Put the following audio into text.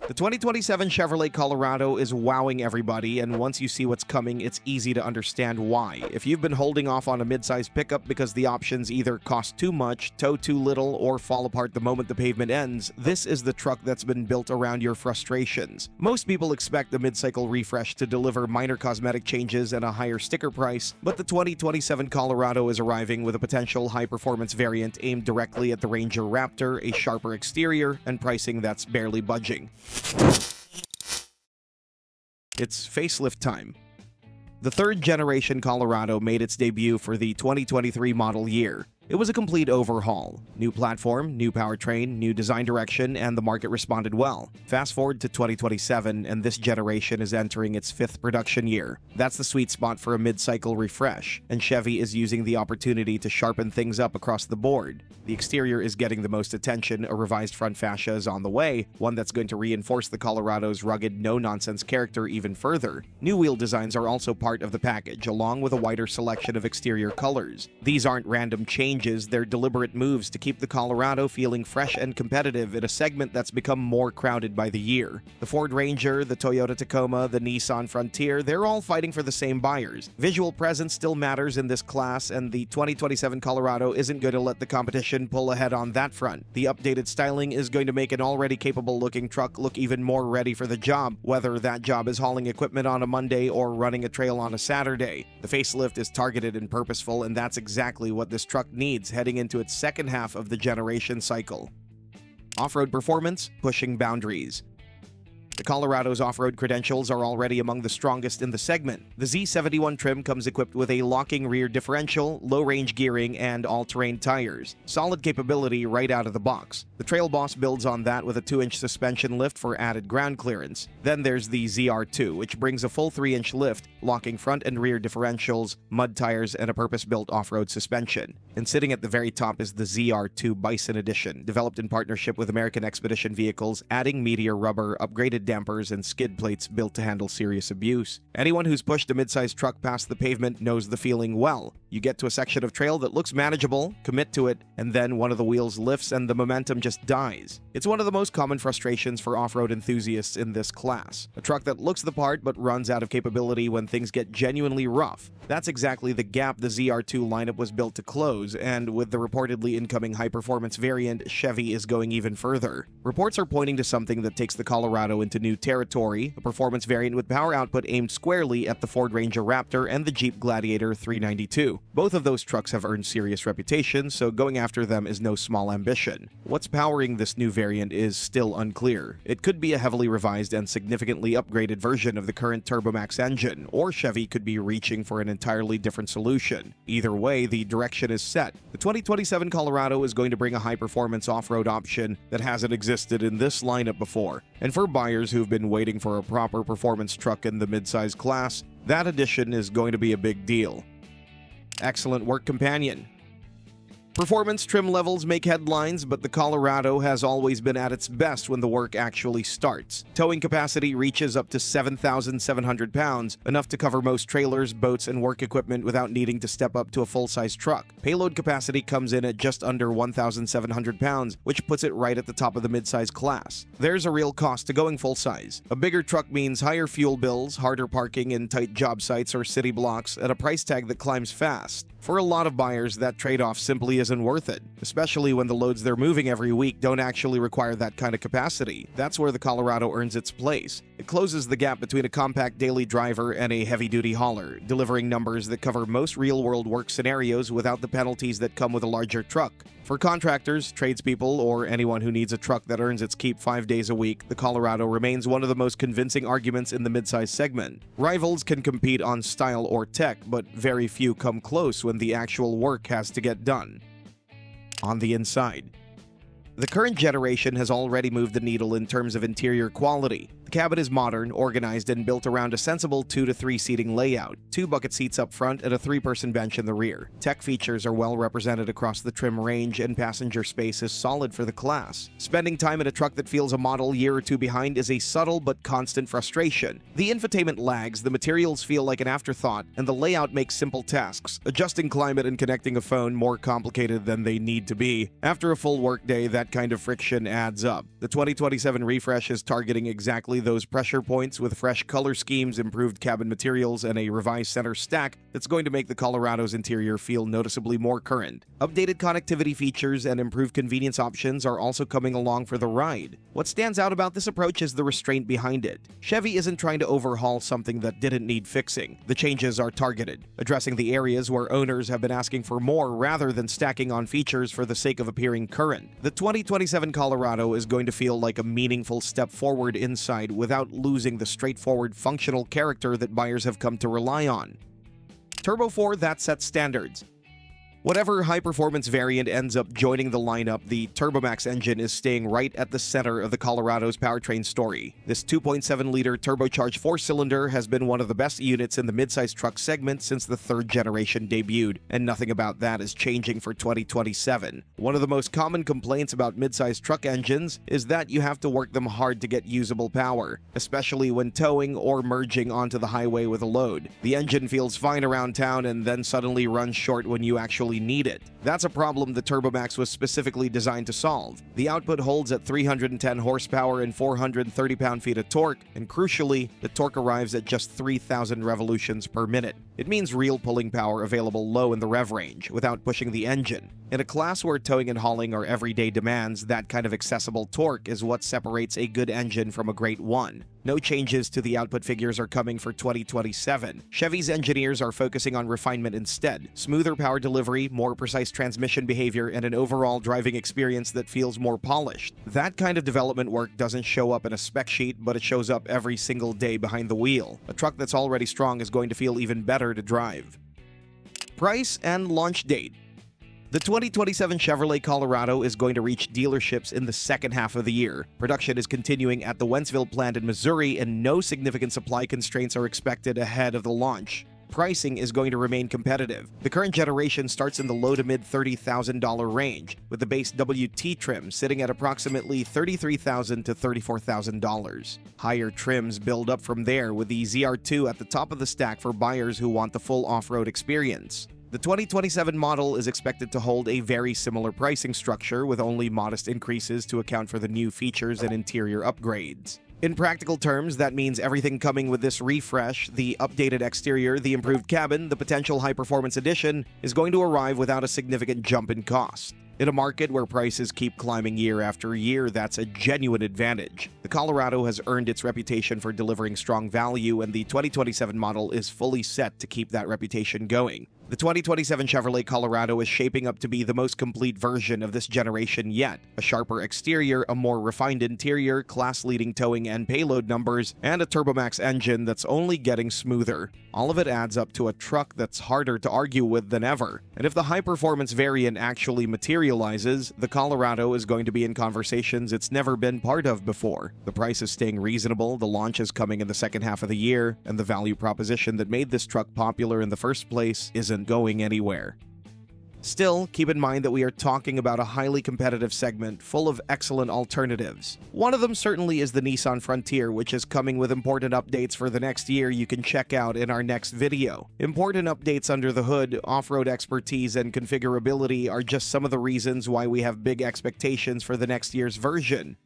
The 2027 Chevrolet Colorado is wowing everybody, and once you see what's coming, it's easy to understand why. If you've been holding off on a midsize pickup because the options either cost too much, tow too little, or fall apart the moment the pavement ends, this is the truck that's been built around your frustrations. Most people expect the mid-cycle refresh to deliver minor cosmetic changes and a higher sticker price, but the 2027 Colorado is arriving with a potential high-performance variant aimed directly at the Ranger Raptor, a sharper exterior, and pricing that's barely budging. It's facelift time. The third-generation Colorado made its debut for the 2023 model year. It was a complete overhaul. New platform, new powertrain, new design direction, and the market responded well. Fast forward to 2027, and this generation is entering its fifth production year. That's the sweet spot for a mid-cycle refresh, and Chevy is using the opportunity to sharpen things up across the board. The exterior is getting the most attention, a revised front fascia is on the way, one that's going to reinforce the Colorado's rugged, no-nonsense character even further. New wheel designs are also part of the package, along with a wider selection of exterior colors. These aren't random changes, they're deliberate moves to keep the Colorado feeling fresh and competitive in a segment that's become more crowded by the year. The Ford Ranger, the Toyota Tacoma, the Nissan Frontier, they're all fighting for the same buyers. Visual presence still matters in this class, and the 2027 Colorado isn't going to let the competition pull ahead on that front. The updated styling is going to make an already capable-looking truck look even more ready for the job, whether that job is hauling equipment on a Monday or running a trail on a Saturday. The facelift is targeted and purposeful, and that's exactly what this truck needs heading into its second half of the generation cycle. Off-road performance, pushing boundaries. The Colorado's off-road credentials are already among the strongest in the segment. The Z71 trim comes equipped with a locking rear differential, low-range gearing, and all-terrain tires. Solid capability right out of the box. The Trail Boss builds on that with a 2-inch suspension lift for added ground clearance. Then there's the ZR2, which brings a full 3-inch lift, locking front and rear differentials, mud tires, and a purpose-built off-road suspension. And sitting at the very top is the ZR2 Bison Edition, developed in partnership with American Expedition Vehicles, adding Meteor rubber, upgraded dampers, and skid plates built to handle serious abuse. Anyone who's pushed a midsize truck past the pavement knows the feeling well. You get to a section of trail that looks manageable, commit to it, and then one of the wheels lifts and the momentum just dies. It's one of the most common frustrations for off-road enthusiasts in this class. A truck that looks the part but runs out of capability when things get genuinely rough. That's exactly the gap the ZR2 lineup was built to close, and with the reportedly incoming high-performance variant, Chevy is going even further. Reports are pointing to something that takes the Colorado into new territory, a performance variant with power output aimed squarely at the Ford Ranger Raptor and the Jeep Gladiator 392. Both of those trucks have earned serious reputation, so going after them is no small ambition. What's powering this new variant is still unclear. It could be a heavily revised and significantly upgraded version of the current Turbomax engine, or Chevy could be reaching for an entirely different solution. Either way, the direction is set. The 2027 Colorado is going to bring a high-performance off-road option that hasn't existed in this lineup before. And for buyers who've been waiting for a proper performance truck in the midsize class, that addition is going to be a big deal. Excellent work companion. Performance trim levels make headlines, but the Colorado has always been at its best when the work actually starts. Towing capacity reaches up to 7,700 pounds, enough to cover most trailers, boats, and work equipment without needing to step up to a full-size truck. Payload capacity comes in at just under 1,700 pounds, which puts it right at the top of the midsize class. There's a real cost to going full-size. A bigger truck means higher fuel bills, harder parking in tight job sites or city blocks, at a price tag that climbs fast. For a lot of buyers, that trade-off simply isn't worth it, especially when the loads they're moving every week don't actually require that kind of capacity. That's where the Colorado earns its place. It closes the gap between a compact daily driver and a heavy-duty hauler, delivering numbers that cover most real-world work scenarios without the penalties that come with a larger truck. For contractors, tradespeople, or anyone who needs a truck that earns its keep 5 days a week, the Colorado remains one of the most convincing arguments in the midsize segment. Rivals can compete on style or tech, but very few come close when the actual work has to get done. On the inside, the current generation has already moved the needle in terms of interior quality. The cabin is modern, organized, and built around a sensible 2 to 3 seating layout, 2 bucket seats up front and a 3-person bench in the rear. Tech features are well represented across the trim range, and passenger space is solid for the class. Spending time in a truck that feels a model year or two behind is a subtle but constant frustration. The infotainment lags, the materials feel like an afterthought, and the layout makes simple tasks, adjusting climate and connecting a phone, more complicated than they need to be. After a full workday, that kind of friction adds up. The 2027 refresh is targeting exactly those pressure points with fresh color schemes, improved cabin materials, and a revised center stack that's going to make the Colorado's interior feel noticeably more current. Updated connectivity features and improved convenience options are also coming along for the ride. What stands out about this approach is the restraint behind it. Chevy isn't trying to overhaul something that didn't need fixing. The changes are targeted, addressing the areas where owners have been asking for more rather than stacking on features for the sake of appearing current. The 2027 Colorado is going to feel like a meaningful step forward inside without losing the straightforward functional character that buyers have come to rely on. Turbo 4 that sets standards. Whatever high-performance variant ends up joining the lineup, the TurboMax engine is staying right at the center of the Colorado's powertrain story. This 2.7-liter turbocharged 4-cylinder has been one of the best units in the midsize truck segment since the 3rd generation debuted, and nothing about that is changing for 2027. One of the most common complaints about midsize truck engines is that you have to work them hard to get usable power, especially when towing or merging onto the highway with a load. The engine feels fine around town and then suddenly runs short when you actually need it. That's a problem the TurboMax was specifically designed to solve. The output holds at 310 horsepower and 430 pound-feet of torque, and crucially, the torque arrives at just 3,000 revolutions per minute. It means real pulling power available low in the rev range, without pushing the engine. In a class where towing and hauling are everyday demands, that kind of accessible torque is what separates a good engine from a great one. No changes to the output figures are coming for 2027. Chevy's engineers are focusing on refinement instead. Smoother power delivery, more precise transmission behavior, and an overall driving experience that feels more polished. That kind of development work doesn't show up in a spec sheet, but it shows up every single day behind the wheel. A truck that's already strong is going to feel even better to drive. Price and launch date. The 2027 Chevrolet Colorado is going to reach dealerships in the second half of the year. Production is continuing at the Wentzville plant in Missouri, and no significant supply constraints are expected ahead of the launch. Pricing is going to remain competitive. The current generation starts in the low to mid $30,000 range, with the base WT trim sitting at approximately $33,000 to $34,000. Higher trims build up from there, with the ZR2 at the top of the stack for buyers who want the full off-road experience. The 2027 model is expected to hold a very similar pricing structure, with only modest increases to account for the new features and interior upgrades. In practical terms, that means everything coming with this refresh, the updated exterior, the improved cabin, the potential high-performance edition, is going to arrive without a significant jump in cost. In a market where prices keep climbing year after year, that's a genuine advantage. The Colorado has earned its reputation for delivering strong value, and the 2027 model is fully set to keep that reputation going. The 2027 Chevrolet Colorado is shaping up to be the most complete version of this generation yet. A sharper exterior, a more refined interior, class-leading towing and payload numbers, and a TurboMax engine that's only getting smoother. All of it adds up to a truck that's harder to argue with than ever. And if the high-performance variant actually materializes, the Colorado is going to be in conversations it's never been part of before. The price is staying reasonable, the launch is coming in the second half of the year, and the value proposition that made this truck popular in the first place isn't going anywhere. Still, keep in mind that we are talking about a highly competitive segment full of excellent alternatives. One of them certainly is the Nissan Frontier, which is coming with important updates for the next year you can check out in our next video. Important updates under the hood, off-road expertise, and configurability are just some of the reasons why we have big expectations for the next year's version.